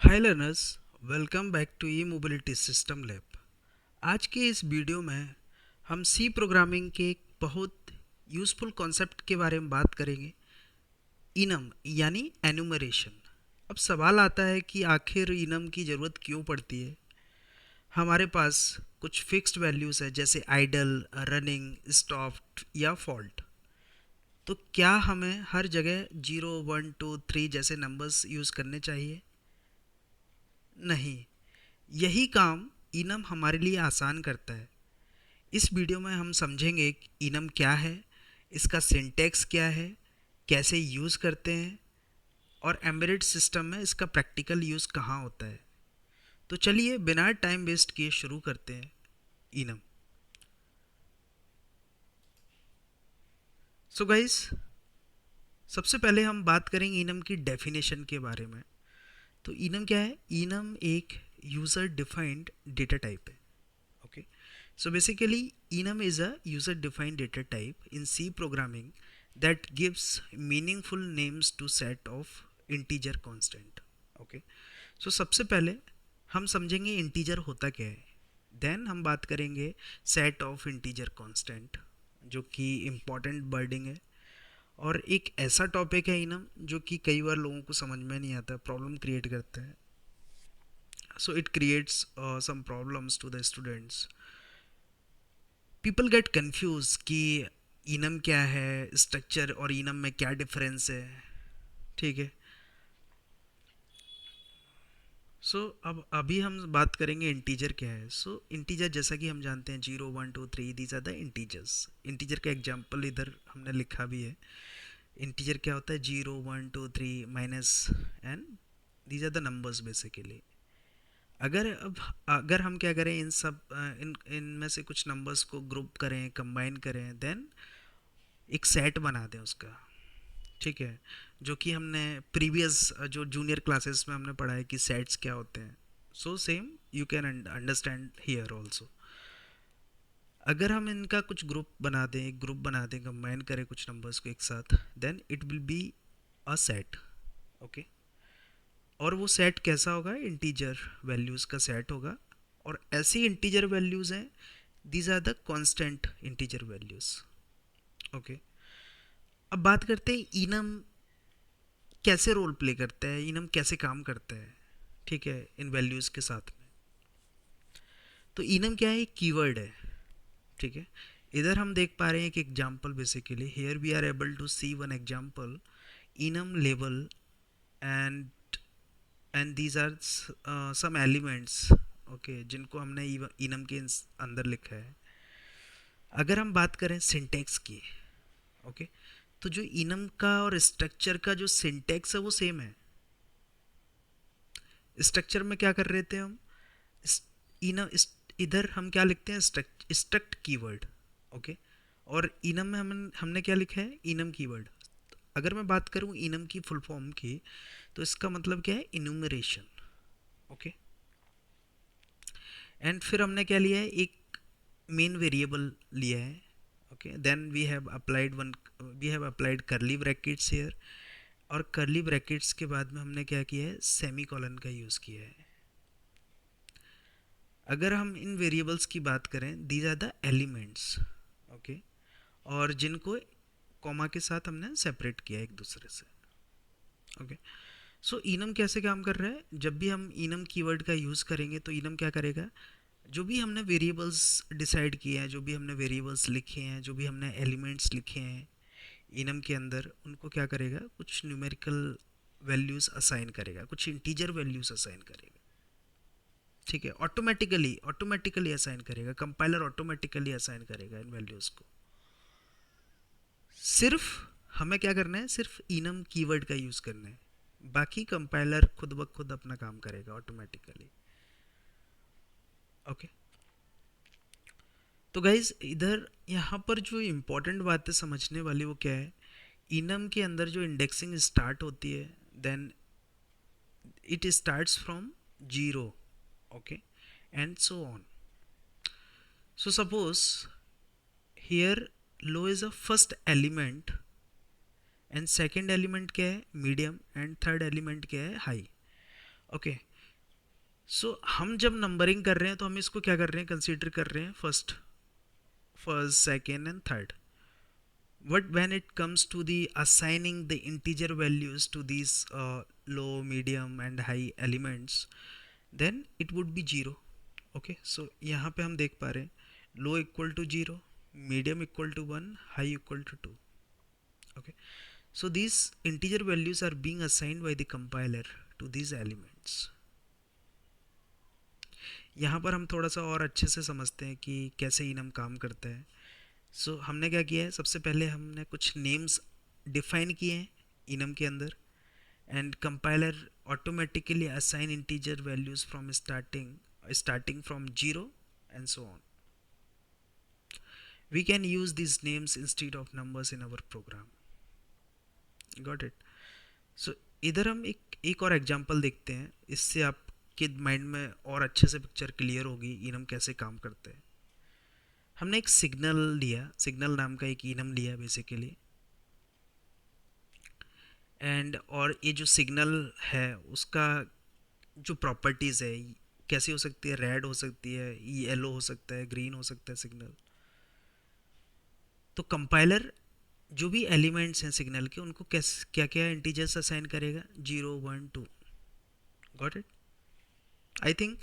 Hi learners, welcome back to E mobility system lab. आज के इस वीडियो में हम सी प्रोग्रामिंग के एक बहुत यूज़फुल कॉन्सेप्ट के बारे में बात करेंगे, इनम यानी एनुमरेशन। अब सवाल आता है कि आखिर इनम की ज़रूरत क्यों पड़ती है। हमारे पास कुछ फिक्स्ड वैल्यूज़ है जैसे आइडल, रनिंग, स्टॉप्ड या फॉल्ट। तो क्या हमें हर जगह 0, 1, 2, 3 जैसे नंबर्स यूज़ करने चाहिए? नहीं, यही काम इनम हमारे लिए आसान करता है। इस वीडियो में हम समझेंगे कि इनम क्या है, इसका सिंटैक्स क्या है, कैसे यूज़ करते हैं और एम्बेडेड सिस्टम में इसका प्रैक्टिकल यूज़ कहाँ होता है। तो चलिए बिना टाइम वेस्ट किए शुरू करते हैं। इनम। सो गाइस, सबसे पहले हम बात करेंगे इनम की डेफिनेशन के बारे में। तो इनम क्या है? इनम एक यूज़र डिफाइंड डेटा टाइप है। Okay. So basically, enum is a user-defined data type in C programming that gives meaningful names to set of integer constant. Okay. So सबसे पहले हम समझेंगे इंटीजर होता क्या है, देन हम बात करेंगे सेट ऑफ इंटीजर कांस्टेंट, जो कि इम्पॉर्टेंट वर्डिंग है और एक ऐसा टॉपिक है इनम जो कि कई बार लोगों को समझ में नहीं आता, प्रॉब्लम क्रिएट करता है। So it creates some problems to the students. People get confuse कि इनम क्या है, स्ट्रक्चर और इनम में क्या डिफरेंस है। ठीक है। अब अभी हम बात करेंगे इंटीजर क्या है। इंटीजर जैसा कि हम जानते हैं 0, 1, 2, 3 these are the integers. Integer का एग्जांपल इधर हमने लिखा भी है। इंटीजर क्या होता है? 0, 1, 2, 3 minus N, these are the numbers basically. अगर हम क्या करें, इन सब इनमें से कुछ नंबर्स को ग्रुप करें, कंबाइन करें, देन एक सेट बना दें उसका। ठीक है। जो कि हमने प्रीवियस जो जूनियर क्लासेस में हमने पढ़ा है कि सेट्स क्या होते हैं। So same you can understand here also. अगर हम इनका कुछ ग्रुप बना दें, एक ग्रुप बना दें, कंबाइन करें कुछ नंबर्स को एक साथ, then it will be a set. Okay. और वो सेट कैसा होगा? इंटीजर वैल्यूज़ का सेट होगा। और ऐसी इंटीजर वैल्यूज़ हैं, these are the constant integer values. Okay. अब बात करते हैं इनम कैसे रोल प्ले करता है, इनम कैसे काम करता है। ठीक है, इन वैल्यूज़ के साथ में। तो इनम क्या है? एक कीवर्ड है। ठीक है। इधर हम देख पा रहे हैं एक example. Basically here we are able to see one example, enum level and and these are some elements. Okay, जिनको हमने इनम के अंदर लिखा है। अगर हम बात करें सिंटेक्स की, ओके, तो जो इनम का और स्ट्रक्चर का जो सिंटेक्स है वो सेम है। स्ट्रक्चर में क्या कर रहे थे हम? इनम, इधर हम क्या लिखते हैं? Struct keyword. ओके। और इनम में हमने क्या लिखा है? Enum keyword. अगर मैं बात करूं इनम की फुल फॉर्म की, तो इसका मतलब क्या है? इन्यूमरेशन। ओके। एंड फिर हमने क्या लिया है? एक मेन वेरिएबल लिया है। Okay, then we have applied curly brackets here. और करली ब्रैकेट्स के बाद में हमने क्या किया है? सेमी कॉलन का यूज़ किया है। अगर हम इन वेरिएबल्स की बात करें, these are the elements. Okay. और जिनको कॉमा के साथ हमने सेपरेट किया एक दूसरे से। ओके। सो इनम कैसे काम कर रहा है? जब भी हम इनम कीवर्ड का यूज़ करेंगे तो इनम क्या करेगा? जो भी हमने वेरिएबल्स डिसाइड किए हैं, जो भी हमने वेरिएबल्स लिखे हैं, जो भी हमने एलिमेंट्स लिखे हैं इनम के अंदर, उनको क्या करेगा? कुछ न्यूमेरिकल वैल्यूज़ असाइन करेगा, कुछ इंटीजर वैल्यूज़ असाइन करेगा। ठीक है। ऑटोमेटिकली असाइन करेगा, कंपाइलर ऑटोमेटिकली असाइन करेगा इन वैल्यूज़ को। सिर्फ हमें क्या करना है? सिर्फ इनम कीवर्ड का यूज़ करना है। बाकी कंपाइलर खुद ब खुद अपना काम करेगा ऑटोमेटिकली। ओके। तो गाइज इधर यहाँ पर जो इम्पोर्टेंट बात है समझने वाली, वो क्या है? इनम के अंदर जो इंडेक्सिंग स्टार्ट होती है, then it starts from zero. Okay. And so on. So suppose here low is a first element and second element क्या है? मीडियम। एंड थर्ड एलिमेंट क्या है? हाई। ओके। हम जब नंबरिंग कर रहे हैं तो हम इसको क्या कर रहे हैं, कंसीडर कर रहे हैं first, second and third. But when it comes to the assigning the integer values to these low, medium and high elements, then it would be 0. Okay, so यहाँ पे हम देख पा रहे हैं low equal to 0, medium equal to 1, high equal to 2. Okay, so these integer values are being assigned by the compiler to these elements. यहाँ पर हम थोड़ा सा और अच्छे से समझते हैं कि कैसे enum काम करता है. हमने क्या किया है, सबसे पहले हमने कुछ नेम्स डिफाइन किए हैं इनम के अंदर, and compiler automatically assign integer values from starting from 0 and so on. We can use this names instead of numbers in our program. Got it. So इधर हम एक और एग्जांपल देखते हैं, इससे आपके माइंड में और अच्छे से पिक्चर क्लियर होगी इनम कैसे काम करते हैं. हमने एक सिग्नल लिया, सिग्नल नाम का एक इनम लिया बेसिकली, एंड और ये जो सिग्नल है उसका जो प्रॉपर्टीज़ है कैसी हो सकती है, रेड हो सकती है, येलो हो सकता है, ग्रीन हो सकता है सिग्नल. तो कंपाइलर जो भी एलिमेंट्स हैं सिग्नल के उनको क्या क्या इंटीजर्स असाइन करेगा, 0, 1, 2. Got it. आई थिंक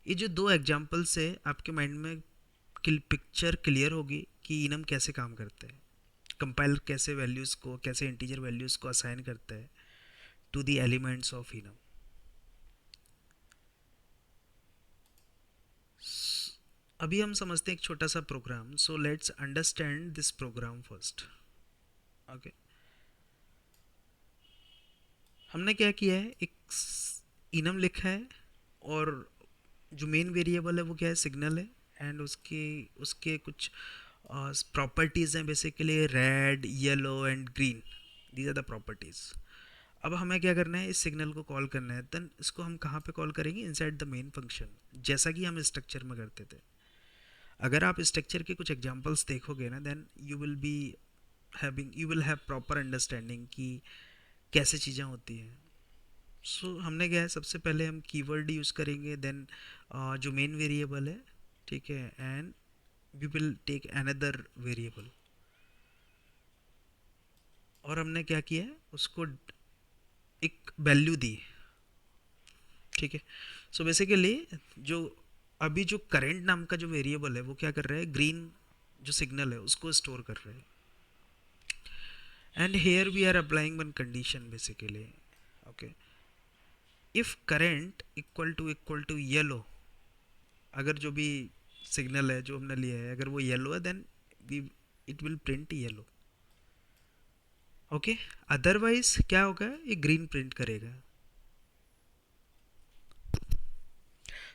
ये जो दो एग्जांपल से आपके माइंड में पिक्चर क्लियर होगी कि इनम कैसे काम करते हैं, कंपाइलर कैसे वैल्यूज़ को, कैसे इंटीजर वैल्यूज़ को असाइन करता है to the elements of enum. अभी हम समझते हैं एक छोटा सा program. So let's understand this program first. Okay, हमने क्या किया है, एक इनम लिखा है और जो मेन वेरिएबल है वो क्या है, सिग्नल है, एंड उसके उसके कुछ प्रॉपर्टीज़ हैं basically red, yellow and green. These are the properties. अब हमें क्या करना है, इस सिग्नल को कॉल करना है. देन इसको हम कहाँ पे कॉल करेंगे, इनसाइड द मेन फंक्शन, जैसा कि हम स्ट्रक्चर में करते थे. अगर आप स्ट्रक्चर के कुछ एग्जांपल्स देखोगे ना, then you will have proper understanding कि कैसे चीज़ें होती हैं. हमने क्या है, सबसे पहले हम कीवर्ड यूज़ करेंगे, देन जो मेन वेरिएबल है, ठीक है, and we will take another variable. और हमने क्या किया है, उसको एक वैल्यू दी, ठीक है. बेसिकली जो अभी जो करेंट नाम का जो वेरिएबल है वो क्या कर रहा है, ग्रीन जो सिग्नल है उसको स्टोर कर रहा है. And here we are applying one condition basically. Okay, if current equal to yellow, अगर जो भी सिग्नल है जो हमने लिया है अगर वो येलो है, then we it will print yellow. Okay, otherwise क्या होगा, ये ग्रीन प्रिंट करेगा.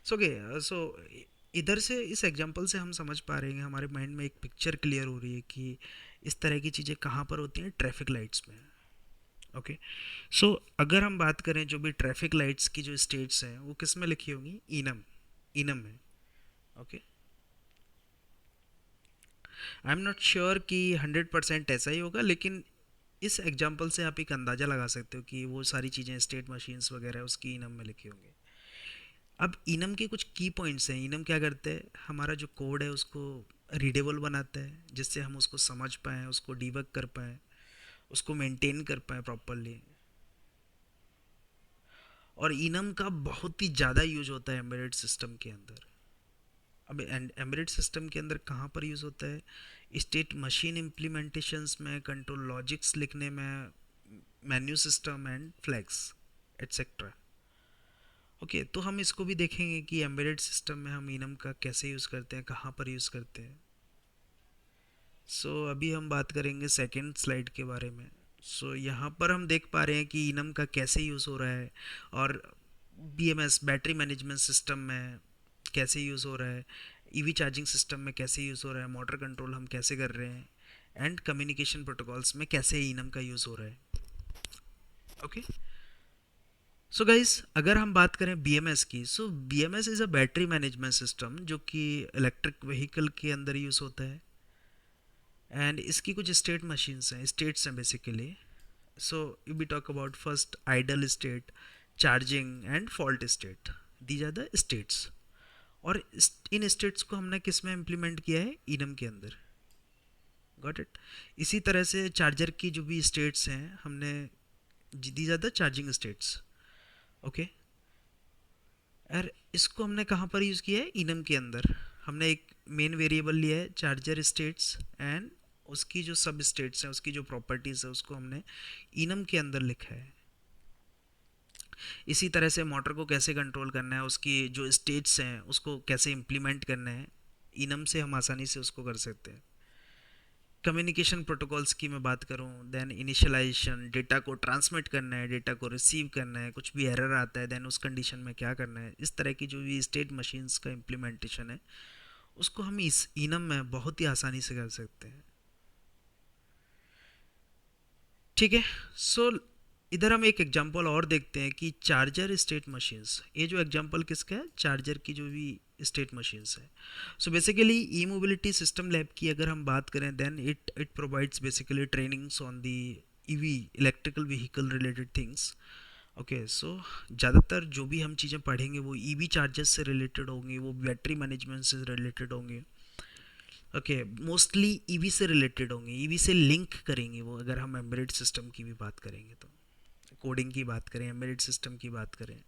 सो इधर से इस एग्जांपल से हम समझ पा रहे हैं, हमारे माइंड में एक पिक्चर क्लियर हो रही है कि इस तरह की चीज़ें कहाँ पर होती हैं, ट्रैफिक लाइट्स में. ओके, अगर हम बात करें जो भी ट्रैफिक लाइट्स की जो स्टेट्स हैं वो किस में लिखी होंगी, इनम, इनम में. Okay, I am not sure कि 100% ऐसा ही होगा, लेकिन इस एग्जांपल से आप एक अंदाज़ा लगा सकते हो कि वो सारी चीज़ें स्टेट मशीन्स वगैरह उसकी इनम में लिखी होंगी. अब इनम के कुछ की पॉइंट्स हैं. इनम क्या करते हैं, हमारा जो कोड है उसको रीडेबल बनाता है, जिससे हम उसको समझ पाएँ, उसको डिबग कर पाएँ, उसको मेंटेन कर पाएँ प्रॉपरली. और इनम का बहुत ही ज़्यादा यूज होता है एम्बेडेड सिस्टम के अंदर. अब एम्बेडेड सिस्टम के अंदर कहाँ पर यूज़ होता है, स्टेट मशीन इम्प्लीमेंटेशंस में, कंट्रोल लॉजिक्स लिखने में, menu system and flags etcetera. Okay, तो हम इसको भी देखेंगे कि एम्बेडेड सिस्टम में हम इनम का कैसे यूज़ करते हैं, कहाँ पर यूज़ करते हैं. अभी हम बात करेंगे सेकेंड स्लाइड के बारे में. यहाँ पर हम देख पा रहे हैं कि इनम का कैसे यूज़ हो रहा है, और BMS बैटरी मैनेजमेंट सिस्टम में कैसे यूज़ हो रहा है, EV चार्जिंग सिस्टम में कैसे यूज़ हो रहा है, मोटर कंट्रोल हम कैसे कर रहे हैं, एंड कम्युनिकेशन प्रोटोकॉल्स में कैसे इनम का यूज़ हो रहा है. ओके, गाइस अगर हम बात करें BMS की, BMS is a battery management system जो कि इलेक्ट्रिक व्हीकल के अंदर यूज़ होता है. एंड इसकी कुछ स्टेट मशीन्स हैं, स्टेट्स हैं basically. We talk about first idle state, charging and fault state. These are the states. और इन स्टेट्स को हमने किस में इम्प्लीमेंट किया है, इनम के अंदर। Got it. इसी तरह से चार्जर की जो भी स्टेट्स हैं हमने, these are the charging states. Okay. और इसको हमने कहाँ पर यूज़ किया है, इनम के अंदर। हमने एक मेन वेरिएबल लिया है चार्जर स्टेट्स, एंड उसकी जो सब स्टेट्स हैं, उसकी जो प्रॉपर्टीज़ है, उसको हमने इनम के अंदर लिखा है। इसी तरह से मोटर को कैसे कंट्रोल करना है, उसकी जो स्टेट्स हैं उसको कैसे इम्प्लीमेंट करना है, इनम से हम आसानी से उसको कर सकते हैं। कम्युनिकेशन प्रोटोकॉल्स की मैं बात करूं, देन इनिशियलाइजेशन, डेटा को ट्रांसमिट करना है, डेटा को रिसीव करना है, कुछ भी एरर आता है देन उस कंडीशन में क्या करना है, इस तरह की जो भी स्टेट मशीन्स का इम्प्लीमेंटेशन है उसको हम इस इनम में बहुत ही आसानी से कर सकते हैं। ठीक है। सो इधर हम एक एग्जांपल और देखते हैं कि चार्जर स्टेट मशीन्स, ये जो एग्जांपल किसका है, चार्जर की जो भी स्टेट मशीन्स है। So basically e mobility system lab की अगर हम बात करें, then it provides basically trainings on the EV, electrical vehicle related things. Okay. So ज़्यादातर जो भी हम चीज़ें पढ़ेंगे वो ईवी चार्जर्स से रिलेटेड होंगी, वो बैटरी मैनेजमेंट से रिलेटेड होंगे। ओके। मोस्टली ईवी से रिलेटेड होंगे, ईवी से लिंक करेंगे वो, अगर हम एम्बेडेड सिस्टम की भी बात करेंगे तो, कोडिंग की बात करें, एम्बेडेड सिस्टम की बात करें।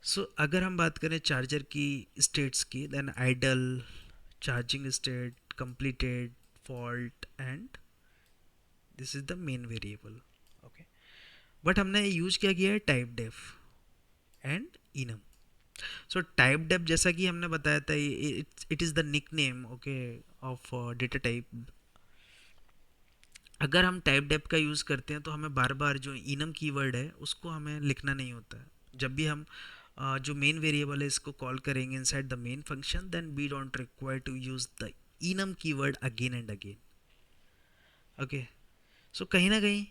सो अगर हम बात करें चार्जर की स्टेट्स की, then idle, charging state, completed, fault, and this is the main variable. Okay. But हमने यूज क्या किया है, typedef and enum. So typedef जैसा कि हमने बताया था, it is the nickname, okay, of data type. अगर हम टाइप डेफ का यूज़ करते हैं तो हमें बार बार जो इनम कीवर्ड है उसको हमें लिखना नहीं होता है। जब भी हम जो मेन वेरिएबल है इसको कॉल करेंगे inside the main function, then we don't require to use the enum keyword again and again. Okay. So कहीं ना कहीं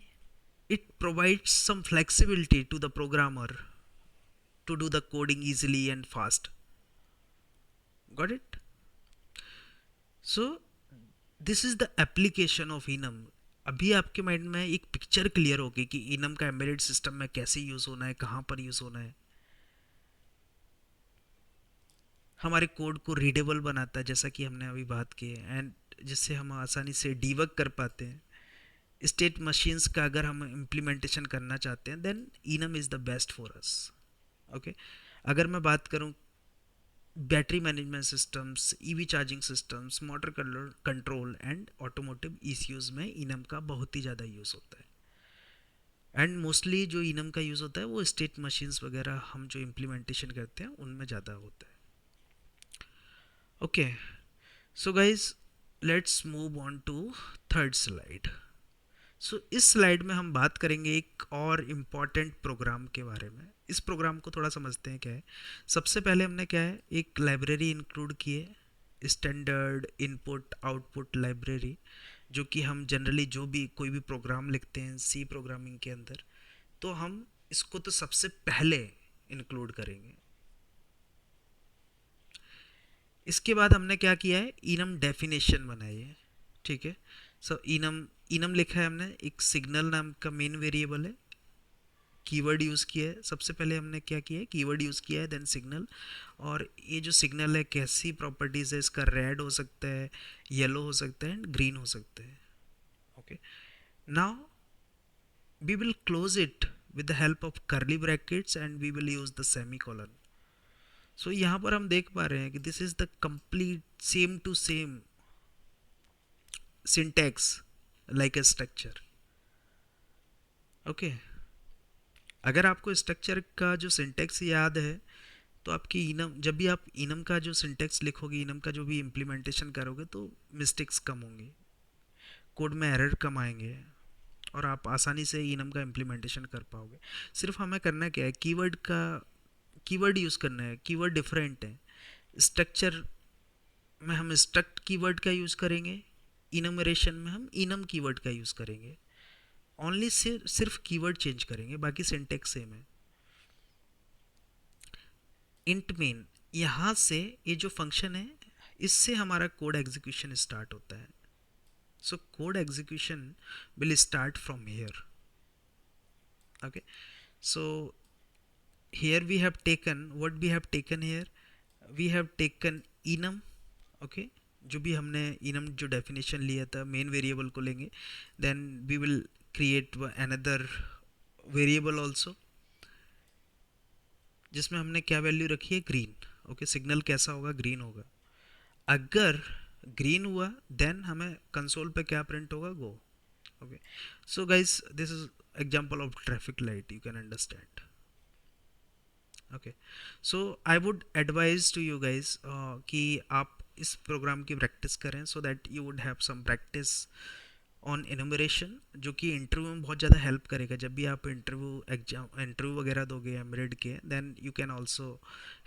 it provides some flexibility to the programmer to do the coding easily and fast. Got it? So this is the application of enum. अभी आपके mind में एक picture clear होगी कि enum का एम्बेडेड सिस्टम में कैसे यूज़ होना है, कहाँ पर यूज़ होना है। हमारे कोड को रीडेबल बनाता है जैसा कि हमने अभी बात की है, एंड जिससे हम आसानी से डीबग कर पाते हैं। स्टेट मशीन्स का अगर हम इम्प्लीमेंटेशन करना चाहते हैं, then enum is the best for us. Okay. अगर मैं बात करूं battery management systems, EV charging systems, motor control and automotive ECUs में इनम का बहुत ही ज़्यादा यूज़ होता है। एंड मोस्टली जो इनम का यूज़ होता है वो स्टेट मशीन्स वगैरह हम जो इम्प्लीमेंटेशन करते हैं उनमें ज़्यादा होता है। Okay. So guys, let's move on to third slide. So इस स्लाइड में हम बात करेंगे एक और इम्पॉर्टेंट प्रोग्राम के बारे में। इस प्रोग्राम को थोड़ा समझते हैं क्या है। सबसे पहले हमने क्या है, एक लाइब्रेरी इंक्लूड की है, स्टैंडर्ड इनपुट आउटपुट लाइब्रेरी, जो कि हम जनरली जो भी कोई भी प्रोग्राम लिखते हैं सी प्रोग्रामिंग के अंदर, तो हम इसको तो सबसे पहले इंक्लूड करेंगे। इसके बाद हमने क्या किया है, इनम डेफिनेशन बनाई है। ठीक है। सो इनम, इनम लिखा है हमने, एक सिग्नल नाम का मेन वेरिएबल है, कीवर्ड यूज़ किया है। सबसे पहले हमने क्या किया है, कीवर्ड यूज़ किया है, देन सिग्नल। और ये जो सिग्नल है कैसी प्रॉपर्टीज़ है, इसका रेड हो सकता है, येलो हो सकता है, एंड ग्रीन हो सकता है। Okay. Now we will close it with the help of curly brackets and we will use the semicolon. So यहाँ पर हम देख पा रहे हैं कि this is the complete same to same syntax like a structure. Okay. अगर आपको स्ट्रक्चर का जो सिंटैक्स याद है तो आपकी इनम, जब भी आप इनम का जो सिंटैक्स लिखोगे, इनम का जो भी इम्प्लीमेंटेशन करोगे, तो मिस्टेक्स कम होंगी, कोड में एरर कम आएंगे, और आप आसानी से इनम का इम्प्लीमेंटेशन कर पाओगे। सिर्फ हमें करना क्या है, कीवर्ड का, कीवर्ड यूज़ करना है। कीवर्ड डिफरेंट है। स्ट्रक्चर में हम स्ट्रक्ट कीवर्ड का यूज़ करेंगे, इनमरेशन में हम इनम कीवर्ड का यूज़ करेंगे। ओनली सिर्फ कीवर्ड चेंज करेंगे, बाकी सिंटैक्स सेम है। इंट मेन, यहाँ से ये जो फंक्शन है इससे हमारा कोड एग्जीक्यूशन स्टार्ट होता है। So code execution will start from here. Okay. So here we have taken, what we have taken here, we have taken enum. Okay, जो भी हमने enum जो डेफिनेशन लिया था मेन वेरिएबल को लेंगे, then we will create another variable also, जिसमें हमने क्या वैल्यू रखी है, ग्रीन. ओके, सिग्नल कैसा होगा, ग्रीन होगा. अगर ग्रीन हुआ देन हमें कंसोल पे क्या प्रिंट होगा, go. Okay, so guys this is example of traffic light, you can understand. Okay, so I would advise to you guys कि आप इस प्रोग्राम की प्रैक्टिस करें, so that you would have some practice on enumeration, जो कि interview में बहुत ज़्यादा हेल्प करेगा. जब भी आप इंटरव्यू वगैरह दोगे एमरेड के, then you can also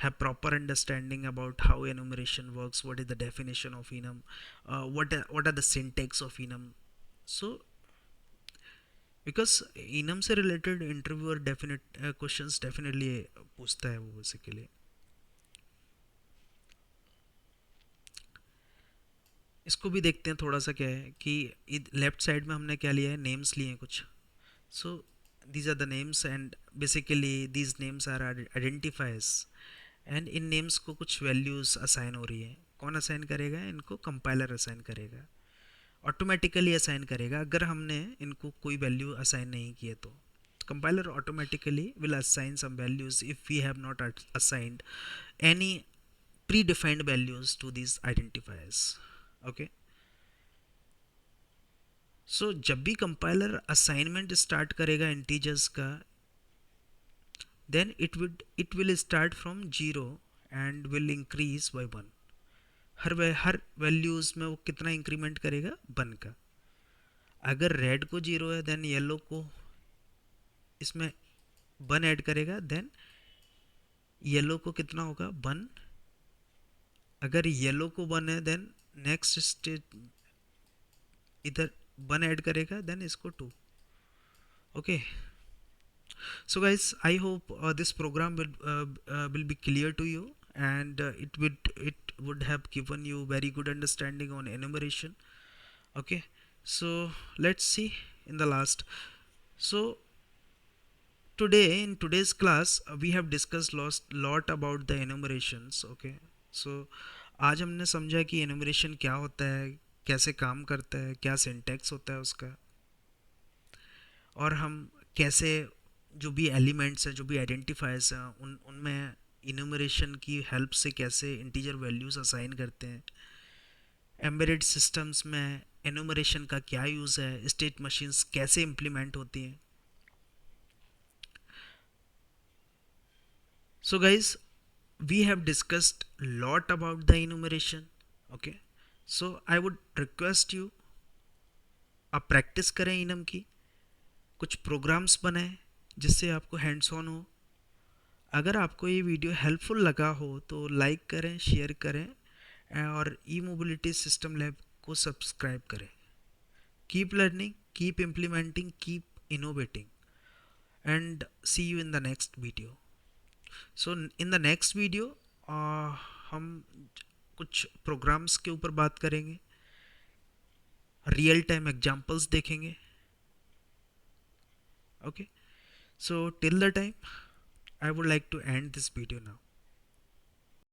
have proper understanding about how enumeration works, what is the definition of enum, what are the syntax of enum. So because enum से related interviewer definite questions definitely पूछता है वो basically. इसको भी देखते हैं थोड़ा सा, क्या है कि लेफ्ट साइड में हमने क्या लिया है, नेम्स लिए हैं कुछ. सो these are the names and basically these names are identifiers, and in names को कुछ values assign हो रही है. कौन assign करेगा इनको, compiler assign करेगा, ऑटोमेटिकली असाइन करेगा. अगर हमने इनको कोई वैल्यू असाइन नहीं किए तो compiler automatically will assign some values if we have not assigned any predefined values to these identifiers. Okay, सो जब भी कंपाइलर असाइनमेंट स्टार्ट करेगा इंटीजर्स का, then it will start from zero and will increase by one. हर values में वो कितना increment करेगा, वन का. अगर रेड को जीरो है देन येलो को इसमें वन ऐड करेगा, देन येलो को कितना होगा, वन. अगर येलो को वन है देन नेक्स्ट स्टेज इधर वन ऐड करेगा, देन इसको two. Okay, so guys, I hope this program will be clear to you, and it would have given you very good understanding on enumeration. Okay, so let's see in the last. So today in today's class we have discussed lot about the enumerations. Okay, so आज हमने समझा कि enumeration क्या होता है, कैसे काम करता है, क्या सिंटैक्स होता है उसका, और हम कैसे जो भी एलिमेंट्स हैं, जो भी आइडेंटिफायर्स हैं, उनमें इन्यूमरेशन की हेल्प से कैसे इंटीजर वैल्यूज़ असाइन करते हैं. एम्बेडेड सिस्टम्स में एन्यूमरेशन का क्या यूज़ है, स्टेट मशीन्स कैसे इम्प्लीमेंट होती हैं. So guys, we have discussed lot about the enumeration. Okay, so I would request you, आप प्रैक्टिस करें इनम की, कुछ प्रोग्राम्स बनाएं जिससे आपको हैंड्स ऑन हो. अगर आपको ये वीडियो हेल्पफुल लगा हो तो लाइक करें, शेयर करें, और ई मोबिलिटी सिस्टम लैब को सब्सक्राइब करें. Keep learning, keep implementing, keep innovating, and see you in the next video. So in the next video हम कुछ प्रोग्राम्स के ऊपर बात करेंगे, रियल टाइम एग्जांपल्स देखेंगे. Okay, so till the time I would like to end this video now.